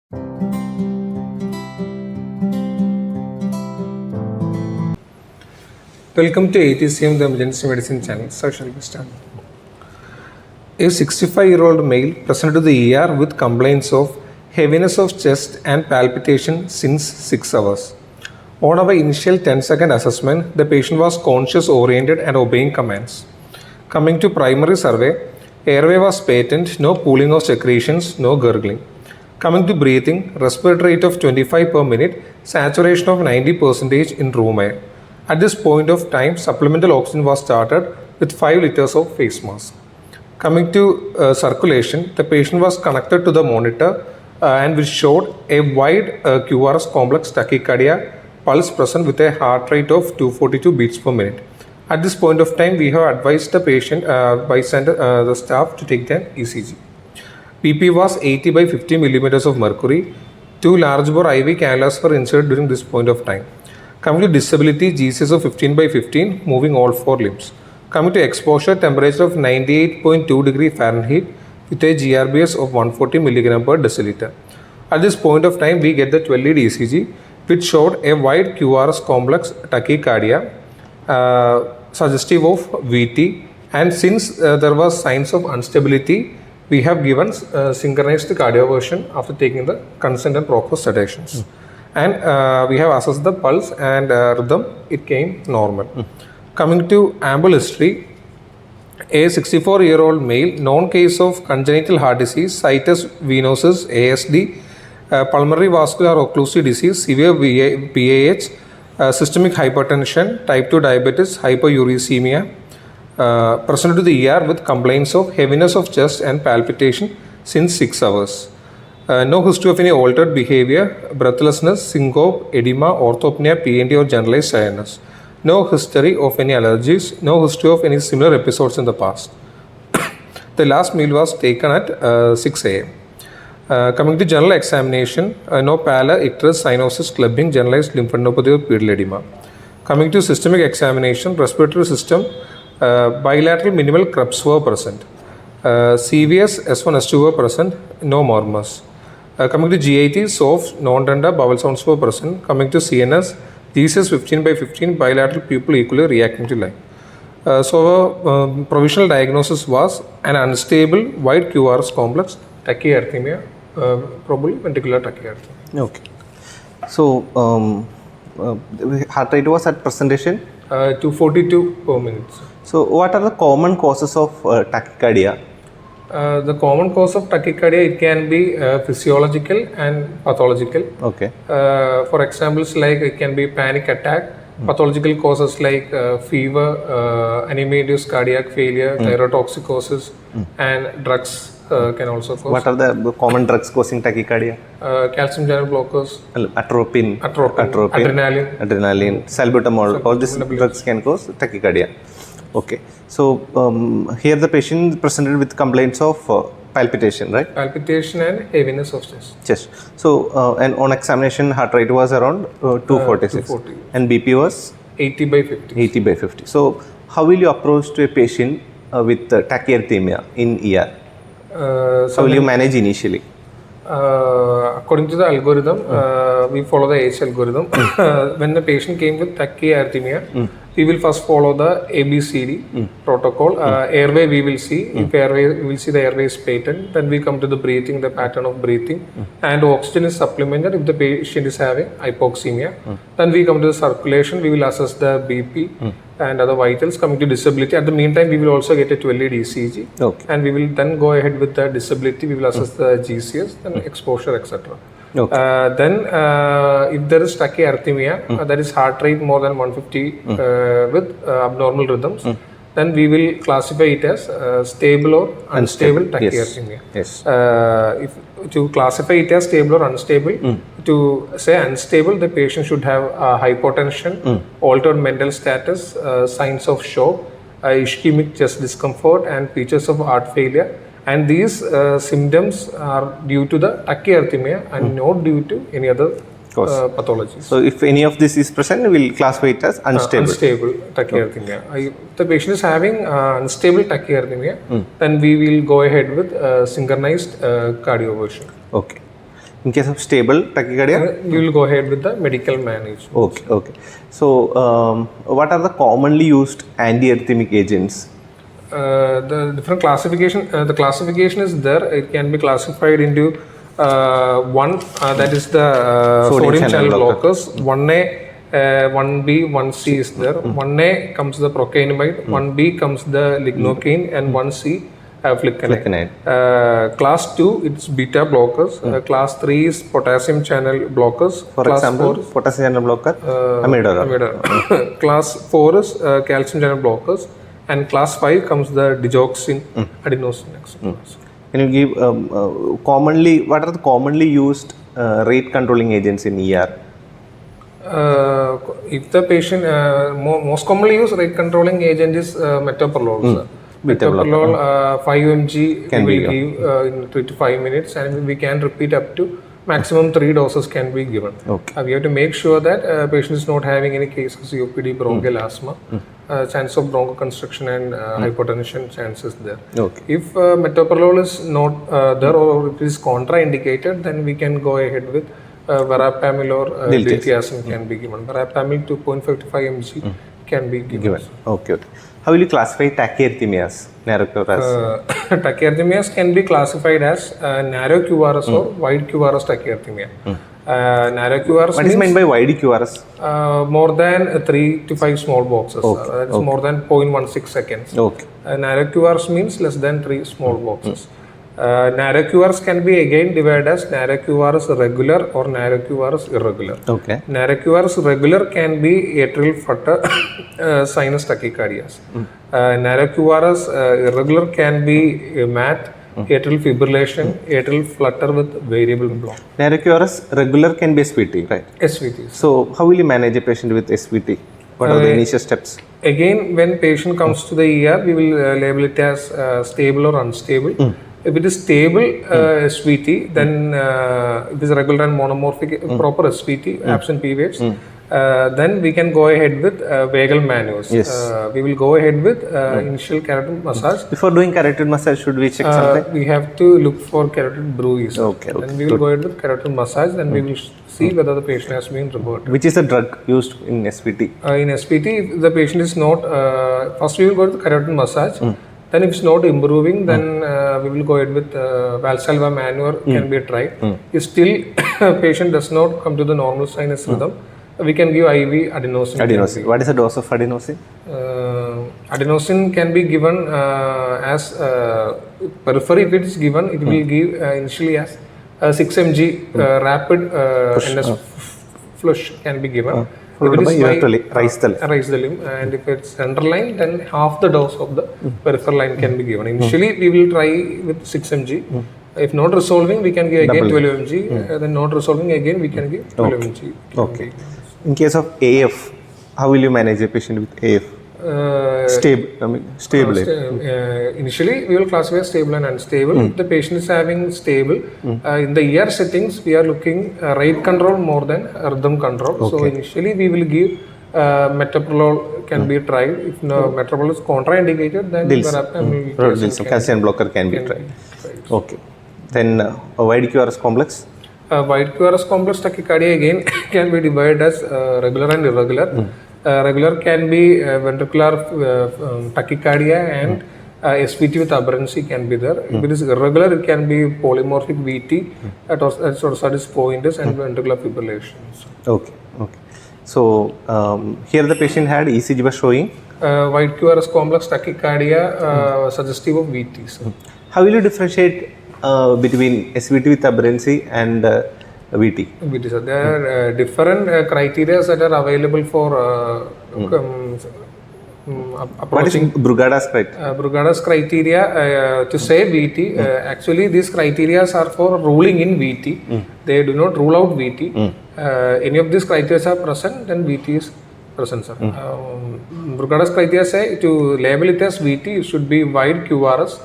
Welcome to AETCM, the Emergency Medicine channel. So shall we start? A 65-year-old male presented to the ER with complaints of heaviness of chest and palpitation since 6 hours. On our initial 10-second assessment, the patient was conscious, oriented and obeying commands. Coming to primary survey, airway was patent, no pooling of secretions, no gurgling. Coming to breathing, respiratory rate of 25 per minute, saturation of 90% in room air. At this point of time, supplemental oxygen was started with 5 liters of face mask. Coming to circulation, the patient was connected to the monitor and which showed a wide QRS complex tachycardia pulse present with a heart rate of 242 beats per minute. At this point of time, we have advised the patient the staff to take the ECG. PP was 80 by 50 millimeters of mercury. 2 large bore IV cannulas were inserted during this point of time. Coming to disability, GCS of 15 by 15, moving all 4 limbs. Coming to exposure, temperature of 98.2 degree Fahrenheit with a GRBS of 140 milligram per deciliter. At this point of time, we get the 12-lead ECG, which showed a wide QRS complex tachycardia, suggestive of VT. And since there was signs of instability, we have given synchronized cardioversion after taking the consent and proper sedations. And we have assessed the pulse and rhythm, it came normal. Coming to ambul history, a 64-year-old male, known case of congenital heart disease, situs venosus, ASD, pulmonary vascular occlusive disease, severe PAH, systemic hypertension, type 2 diabetes, hyperuricemia, presented to the ER with complaints of heaviness of chest and palpitation since 6 hours. No history of any altered behavior, breathlessness, syncope, edema, orthopnea, PND or generalized tiredness. No history of any allergies, no history of any similar episodes in the past. The last meal was taken at 6 a.m. Coming to general examination, no pallor, icterus, cyanosis, clubbing, generalized lymphadenopathy or pedal edema. Coming to systemic examination, respiratory system, bilateral minimal Krebs were present. CVS, S1, S2 were present, no murmurs. Coming to GIT, soft, non-tender, bowel sounds were present. Coming to CNS, GCS 15 by 15, bilateral pupil equally reacting to light. So our provisional diagnosis was an unstable wide QRS complex tachyarrhythmia, probably ventricular tachyarrhythmia. Okay. So heart rate was at presentation? 242 per minute. So what are the common causes of tachycardia? The common cause of tachycardia, it can be physiological and pathological. Okay. For examples like it can be panic attack, pathological causes like fever, anemia-induced cardiac failure, thyrotoxicosis, and drugs can also cause. What are the common drugs causing tachycardia? Calcium channel blockers, Atropine, adrenaline, salbutamol, all these drugs can cause tachycardia. Okay, so here the patient presented with complaints of palpitation, right? Palpitation and heaviness of chest. So, and on examination, heart rate was around 246, and BP was 80 by 50. 80 by 50. So, how will you approach to a patient with tachyarrhythmia in ER? How will you manage initially? According to the algorithm, we follow the H algorithm. When the patient came with tachyarrhythmia, we will first follow the ABCD protocol. Airway we will see. If airway, we will see the airway is patent. Then we come to the breathing, the pattern of breathing. And oxygen is supplemented if the patient is having hypoxemia. Then we come to the circulation. We will assess the BP and other vitals. Coming to disability, at the meantime, we will also get a 12-lead ECG. Okay. And we will then go ahead with the disability. We will assess the GCS, then exposure, etc. Okay. Then if there is tachyarrhythmia, that is heart rate more than 150 with abnormal rhythms, then we will classify it as stable or unstable tachyarrhythmia. Yes. If to classify it as stable or unstable, to say unstable, the patient should have hypotension, altered mental status, signs of shock, ischemic chest discomfort, and features of heart failure. And these symptoms are due to the tachyarrhythmia and not due to any other pathologies. So, if any of this is present, we will classify it as unstable. Unstable tachyarrhythmia. If the patient is having unstable tachyarrhythmia, then we will go ahead with synchronized cardioversion. Okay. In case of stable tachycardia? We will go ahead with the medical management. Okay, okay. So, what are the commonly used antiarrhythmic agents? The different classification, the classification is there. It can be classified into one, that is the sodium channel blockers. 1A, 1B, 1C is there. 1A comes the procainamide, 1B comes the lignocaine, and 1C flecainide. Class 2, it's beta blockers. Class 3 is potassium channel blockers. For class example, 4 is, potassium channel blocker, amiodarone. Class 4 is calcium channel blockers. And class 5 comes the digoxin, adenosine, etc. Can you give what are the commonly used rate controlling agents in ER? If the patient, most commonly used rate controlling agent is metoprolol. Metoprolol 5 mg Can we be will give in 3 to 5 minutes, and we can repeat up to maximum 3 doses can be given. Okay. We have to make sure that patient is not having any cases of COPD, bronchial asthma, chance of bronchoconstriction and hypertension chances there. Okay. If metoprolol is not there or it is contraindicated, then we can go ahead with verapamil or diltiazem can be given. Verapamil 2.55 mg can be given. Okay, okay. How will you classify tachyarrhythmias, narrow QRS? Tachyarrhythmias can be classified as narrow QRS or wide QRS tachyarrhythmia. Narrow QRS What is meant by wide QRS? more than 3 to 5 small boxes. That is more than 0.16 seconds. Okay. Narrow QRS means less than 3 small boxes. Narrow QRS can be again divided as narrow QRS regular or narrow QRS irregular. Okay. Narrow QRS regular can be atrial flutter, sinus tachycardias. Narrow QRS irregular can be MAT, atrial fibrillation, atrial flutter with variable block. Narrow QRS regular can be SVT, right? SVT. So, how will you manage a patient with SVT? What are the initial steps? Again, when patient comes to the ER, we will label it as stable or unstable. If it is stable SVT, then it is regular and monomorphic, proper SVT, absent P waves. Then we can go ahead with vagal maneuvers. Yes. We will go ahead with initial carotid massage. Before doing carotid massage, should we check something? We have to look for carotid bruise. Okay, Then we will go ahead with carotid massage. Then we will see whether the patient has been reverted. Which is the drug used in SVT? In SVT, if the patient is not, first we will go to the carotid massage. Then if it's not improving, then we will go ahead with Valsalva maneuver can be tried. If still patient does not come to the normal sinus rhythm, we can give IV adenosine. Adenosine. What is the dose of adenosine? Adenosine can be given as periphery. If it is given, it will give initially as 6 mg rapid NS flush can be given. Followed by you have to raise the limb, and if it's center line, then half the dose of the peripheral line can be given. Initially, we will try with 6 mg. If not resolving, we can give again 12 mg. Then not resolving again, we can give 12 mg. Okay. In case of AF, how will you manage a patient with AF? Stable. Initially, we will classify stable and unstable. If the patient is having stable, in the ER settings, we are looking rate control more than rhythm control. Okay. So initially, we will give metoprolol can be tried. If metoprolol is contraindicated, then calcium blocker can be tried. Okay. Then a wide QRS complex. Wide QRS complex tachycardia again can be divided as regular and irregular. Regular can be ventricular tachycardia and SVT with aberrancy can be there. If it is irregular, it can be polymorphic VT at Orsadis pointers and ventricular fibrillation. Okay, okay. So here the patient had ECG was showing wide QRS complex tachycardia suggestive of VTs. How will you differentiate between SVT with aberrancy and VT? VT, there are different criteria that are available for approaching. What is Brugada's criteria? Brugada's criteria to say VT, actually these criteria are for ruling in VT. They do not rule out VT. Any of these criteria are present, then VT is present, sir. Brugada's criteria say to label it as VT, it should be wide QRS,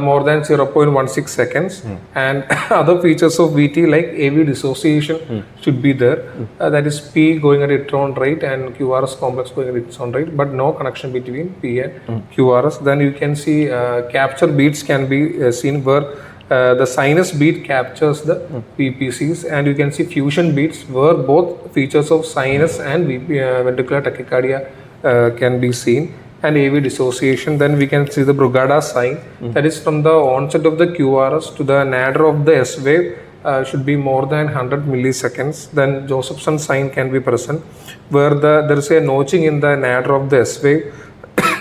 more than 0.16 seconds, and other features of VT like AV dissociation should be there. That is P going at its own rate and QRS complex going at its own rate, but no connection between P and QRS. Then you can see capture beats can be seen where The sinus beat captures the VPCs, and you can see fusion beats where both features of sinus and ventricular tachycardia can be seen, and AV dissociation. Then we can see the Brugada sign, that is from the onset of the QRS to the nadir of the S wave should be more than 100 milliseconds. Then Josephson sign can be present, where there is a notching in the nadir of the S wave.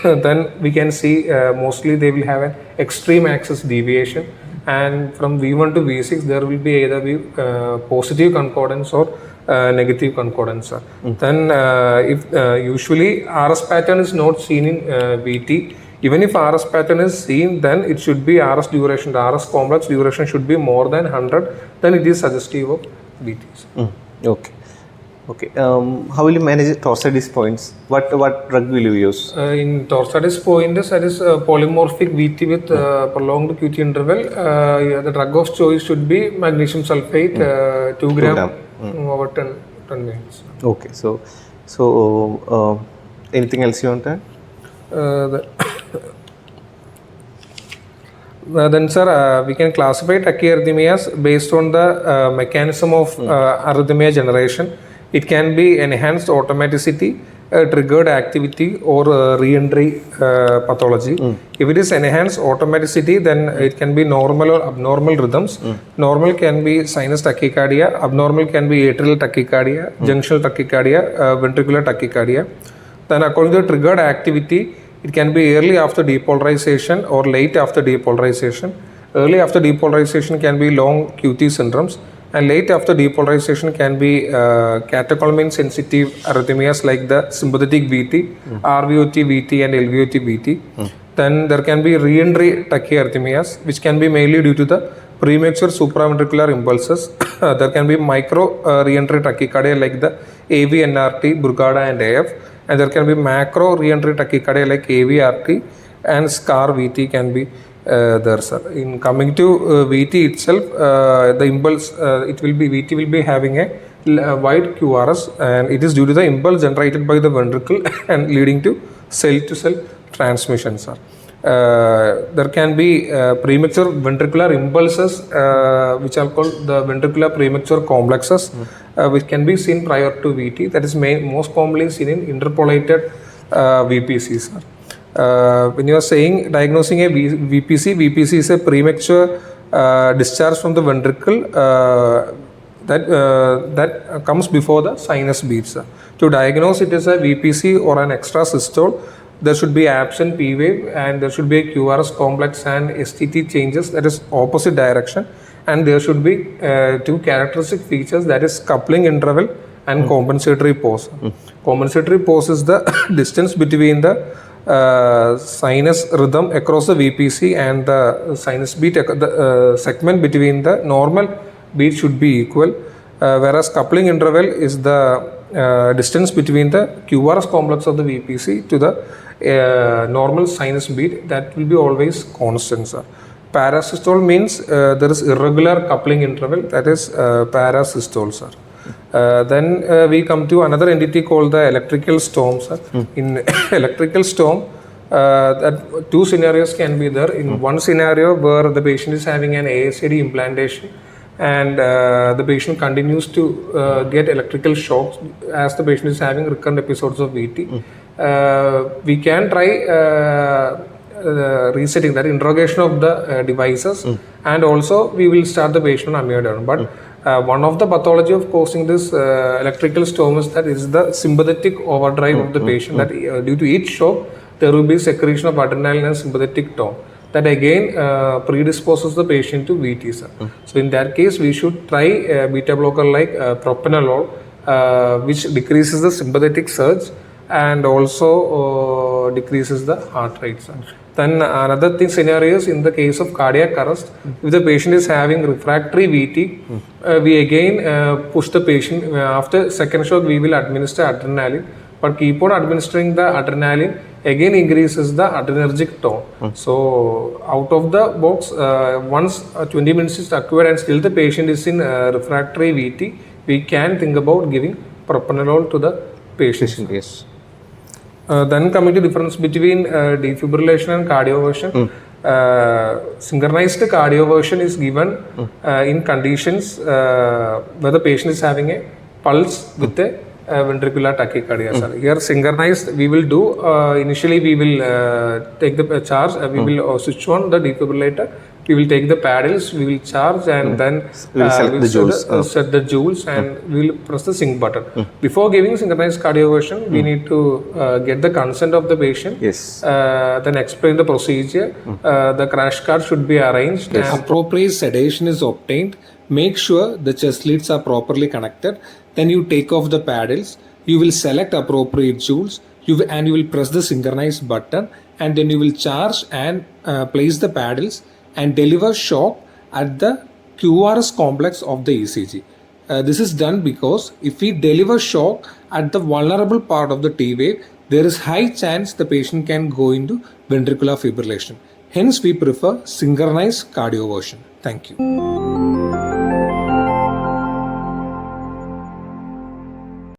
Then we can see mostly they will have an extreme axis deviation, and from V1 to V6 there will be either positive concordance or negative concordance. Then if usually RS pattern is not seen in VT, even if RS pattern is seen, then it should be RS duration, the RS complex duration should be more than 100, then it is suggestive of VTs. Okay. Okay. How will you manage torsades points? What drug will you use? In torsades points, that is polymorphic VT with prolonged QT interval. The drug of choice should be magnesium sulfate, 2 gram over 10 minutes. Okay. So anything else you want to add? Then, sir, we can classify tachyarrhythmias based on the mechanism of arrhythmia generation. It can be enhanced automaticity, triggered activity, or re-entry pathology. If it is enhanced automaticity, then it can be normal or abnormal rhythms. Normal can be sinus tachycardia, abnormal can be atrial tachycardia, junctional tachycardia, ventricular tachycardia. Then according to triggered activity, it can be early after depolarization or late after depolarization. Early after depolarization can be long QT syndromes, and late after depolarization can be catecholamine sensitive arrhythmias like the sympathetic VT, RVOT VT, and LVOT VT. Then there can be re-entry tachyarrhythmias, which can be mainly due to the premature supraventricular impulses. There can be micro re-entry tachycardia like the AVNRT, Brugada, and AF. And there can be macro re-entry tachycardia like AVRT, and SCAR VT can be there, sir. In coming to VT itself, the impulse, VT will be having a wide QRS, and it is due to the impulse generated by the ventricle and leading to cell-to-cell transmission, sir. There can be premature ventricular impulses, which are called the ventricular premature complexes, which can be seen prior to VT. That is most commonly seen in interpolated VPCs. When you are saying diagnosing a VPC is a premature discharge from the ventricle that comes before the sinus beats. To diagnose it as a VPC or an extra systole, there should be absent P wave, and there should be a QRS complex and STT changes, that is opposite direction, and there should be two characteristic features, that is coupling interval and compensatory pause. Compensatory pause is the distance between the sinus rhythm across the VPC and the sinus beat. The segment between the normal beat should be equal, whereas coupling interval is the distance between the QRS complex of the VPC to the normal sinus beat, that will be always constant, sir. Parasystole means there is irregular coupling interval, that is parasystole, sir. Then we come to another entity called the electrical storm, sir. In electrical storm, that two scenarios can be there. In one scenario where the patient is having an ASAD implantation, and the patient continues to get electrical shocks as the patient is having recurrent episodes of VT. We can try resetting that, interrogation of the devices, and also we will start the patient on amiodarone. But one of the pathology of causing this electrical storm is that is the sympathetic overdrive of the patient, that due to each shock there will be secretion of adrenaline and sympathetic tone, that again predisposes the patient to VT, sir. So in that case we should try beta blocker like propranolol, which decreases the sympathetic surge and also decreases the heart rate, sir. Then another scenario is in the case of cardiac arrest. If the patient is having refractory VT, we again push the patient. After second shock, we will administer adrenaline, but keep on administering the adrenaline, again increases the adrenergic tone. So out of the box, once 20 minutes is acquired and still the patient is in refractory VT, we can think about giving propranolol to the patient. Yes. Then coming to difference between defibrillation and cardioversion. synchronized cardioversion is given in conditions where the patient is having a pulse with a ventricular tachycardia. Sir. Here synchronized we will do, initially we will take the charge, we will switch on the defibrillator, we will take the paddles, we will charge, and then we will select the joules. Set the joules, and we will press the sync button. Before giving synchronized cardioversion, we need to get the consent of the patient. Yes. Then explain the procedure. The crash cart should be arranged. Yes. Appropriate sedation is obtained. Make sure the chest leads are properly connected. Then you take off the paddles. You will select appropriate joules. And you will press the synchronized button, and then you will charge and place the paddles and deliver shock at the QRS complex of the ECG. This is done because if we deliver shock at the vulnerable part of the T wave, there is high chance the patient can go into ventricular fibrillation. Hence, we prefer synchronized cardioversion. Thank you.